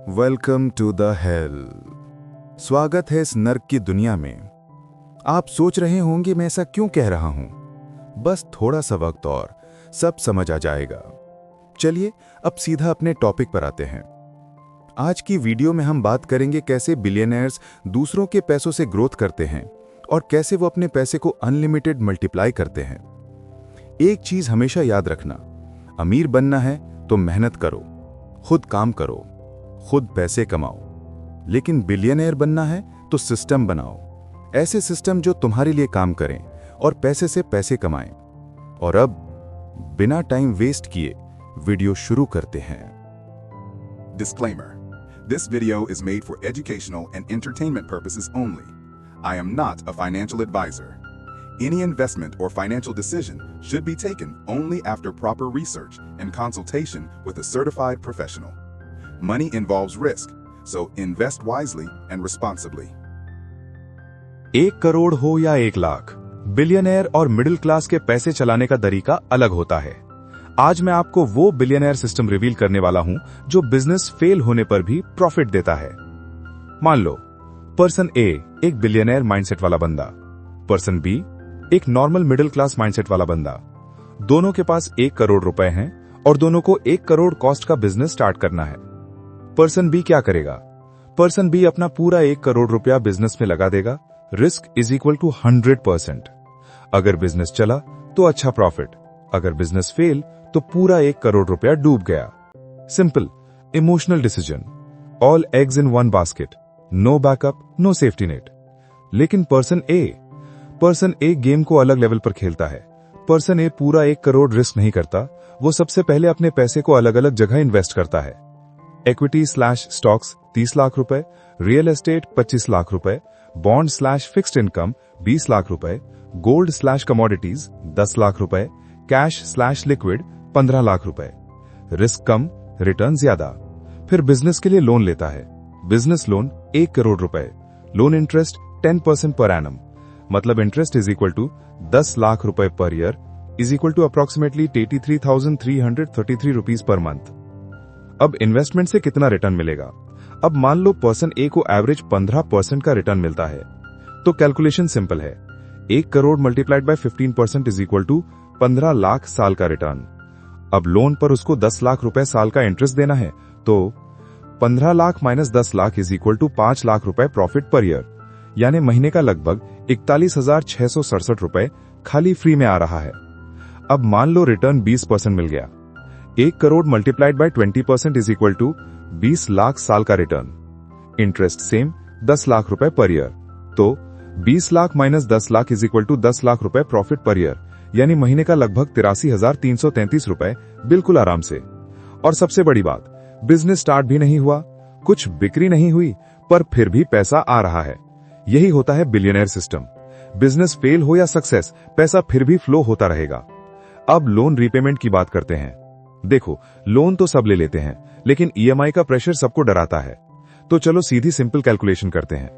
Welcome to the hell. स्वागत है इस नर्क की दुनिया में। आप सोच रहे होंगे मैं ऐसा क्यों कह रहा हूं। बस थोड़ा सा वक्त और सब समझ आ जाएगा। चलिए अब सीधा अपने टॉपिक पर आते हैं। आज की वीडियो में हम बात करेंगे कैसे बिलियनर्स दूसरों के पैसों से ग्रोथ करते हैं और कैसे वो अपने पैसे को अनलिमिटेड मल्टीप्लाई करते हैं। एक चीज हमेशा याद रखना, अमीर बनना है तो मेहनत करो, खुद काम करो, खुद पैसे कमाओ। लेकिन बिलियनर बनना है तो सिस्टम बनाओ, ऐसे सिस्टम जो तुम्हारे लिए काम करें और पैसे से पैसे कमाएं। और अब बिना टाइम वेस्ट किए वीडियो शुरू करते हैं। Disclaimer. This video is made for educational and entertainment purposes only. I am not a financial advisor. Any investment or financial decision should be taken only after proper research and consultation with a certified professional. Money involves risk, so invest wisely and responsibly. 1 crore हो या 1 lakh, billionaire और middle class के पैसे चलाने का तरीका अलग होता है। आज मैं आपको वो बिलियनर सिस्टम रिवील करने वाला हूं जो बिजनेस फेल होने पर भी प्रॉफिट देता है। मान लो पर्सन ए एक बिलियनर माइंडसेट वाला बंदा, पर्सन बी एक नॉर्मल मिडिल क्लास माइंडसेट वाला बंदा। दोनों के पास 1 करोड़ रुपए हैं और दोनों को 1 करोड़ कॉस्ट का बिजनेस स्टार्ट करना है। पर्सन बी क्या करेगा? पर्सन बी अपना पूरा 1 करोड़ रुपया बिजनेस में लगा देगा। Risk is equal to 100%। अगर बिजनेस चला तो अच्छा प्रॉफिट, अगर बिजनेस फेल तो पूरा 1 करोड़ रुपया डूब गया। Simple, emotional decision, all eggs in one basket, no backup, no safety net. लेकिन पर्सन ए गेम को अलग लेवल पर खेलता है। पर्सन ए पूरा 1 करोड़ रिस्क नहीं करता, वो सबसे पहले अपने पैसे को अलग अलग जगह इन्वेस्ट करता है। इक्विटी स्लैश स्टॉक्स 30 लाख रुपए, रियल एस्टेट 25 लाख रुपए, bond slash fixed income 20 lakh रुपए, गोल्ड स्लैश कमोडिटीज 10 लाख रुपए, कैश स्लैश लिक्विड 15 लाख रुपए। रिस्क कम, रिटर्न ज्यादा। फिर बिजनेस के लिए लोन लेता है। बिजनेस लोन 1 करोड़ रुपए, लोन इंटरेस्ट 10% पर एनम, मतलब interest is equal to 10 lakh रुपए per year is equal to approximately 83,333 rupees per month. अब इन्वेस्टमेंट से कितना रिटर्न मिलेगा? अब मान लो पर्सन ए को एवरेज 15% का रिटर्न मिलता है, तो कैलकुलेशन सिंपल है। 1 crore multiplied by 15% is equal to 15 lakh साल का रिटर्न। अब लोन पर उसको 10 लाख रुपए साल का इंटरेस्ट देना है, तो 15 lakh minus 10 lakh is equal to 5 lakh रुपए प्रॉफिट पर ईयर, यानी महीने का लगभग 41,667 रुपए खाली फ्री में आ रहा है। अब मान लो रिटर्न 20% मिल गया। 1 crore multiplied by 20% is equal to 20 lakh साल का रिटर्न। इंटरेस्ट सेम 10 लाख रुपए पर ईयर, तो 20 lakh minus 10 lakh is equal to 10 lakh रुपए प्रॉफिट पर ईयर, यानी महीने का लगभग 83,333 रुपए बिल्कुल आराम से। और सबसे बड़ी बात, बिजनेस स्टार्ट भी नहीं हुआ, कुछ बिक्री नहीं हुई, पर फिर भी पैसा आ रहा है। यही होता है बिलियनर सिस्टम। बिजनेस फेल हो या सक्सेस, पैसा फिर भी फ्लो होता रहेगा। अब लोन रीपेमेंट की बात करते हैं। देखो, लोन तो सब ले लेते हैं, लेकिन ईएमआई का प्रेशर सबको डराता है। तो चलो सीधी सिंपल कैलकुलेशन करते हैं।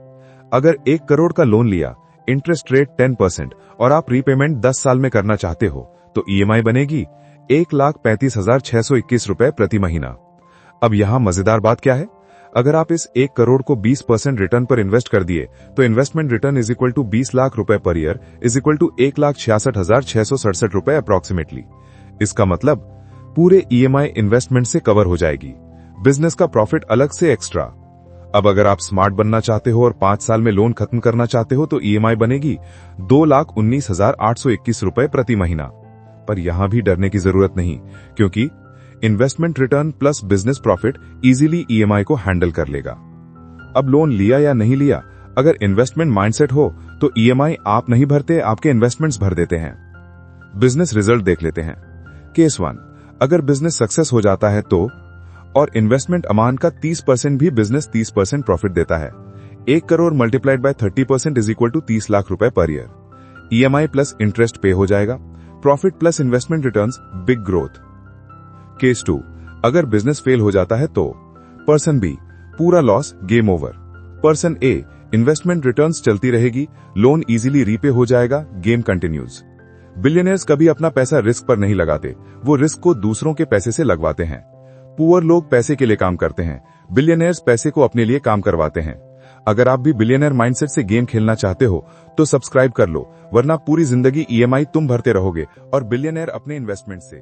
अगर 1 करोड़ का लोन लिया, इंटरेस्ट रेट 10% और आप रीपेमेंट 10 साल में करना चाहते हो, तो ईएमआई बनेगी 1,35,621 रुपए प्रति महीना। अब यहां मजेदार बात क्या है? अगर आप इस 1 करोड़ को 20% रिटर्न पर इन्वेस्ट कर दिए, तो investment return is equal to 20 lakh रुपए per year is equal to 1,66,667 रुपए अप्रोक्सीमेटली। इसका मतलब पूरे ईएमआई इन्वेस्टमेंट से कवर हो जाएगी, बिजनेस का प्रॉफिट अलग से एक्स्ट्रा। अब अगर आप स्मार्ट बनना चाहते हो और 5 साल में लोन खत्म करना चाहते हो, तो ईएमआई बनेगी 2,19,821 रुपए प्रति महीना। पर यहां भी डरने की जरूरत नहीं, क्योंकि investment return plus business profit easily EMI को हैंडल कर लेगा। अब लोन लिया या नहीं लिया, अगर इन्वेस्टमेंट माइंडसेट हो तो ईएमआई आप नहीं भरते, आपके इन्वेस्टमेंट्स भर देते हैं। बिजनेस रिजल्ट देख लेते हैं। केस 1, अगर बिजनेस सक्सेस हो जाता है तो, और इन्वेस्टमेंट अमाउंट का 30% भी बिजनेस 30% प्रॉफिट देता है। 1 crore multiplied by 30% is equal to 30 lakh रुपए per year. EMI plus interest pay हो जाएगा। Profit plus investment returns, big growth. Case 2, अगर बिजनेस फेल हो जाता है तो, पर्सन बी पूरा loss, game over. Person A investment returns चलती रहेगी, लोन इजीली रीपे हो जाएगा, गेम कंटिन्यूज। बिलियनर्स कभी अपना पैसा रिस्क पर नहीं लगाते, वो रिस्क को दूसरों के पैसे से लगवाते हैं। पुअर लोग पैसे के लिए काम करते हैं, बिलियनर्स पैसे को अपने लिए काम करवाते हैं। अगर आप भी बिलियनर माइंडसेट से गेम खेलना चाहते हो तो सब्सक्राइब कर लो, वरना पूरी जिंदगी ईएमआई तुम भरते रहोगे और बिलियनर अपने इन्वेस्टमेंट से।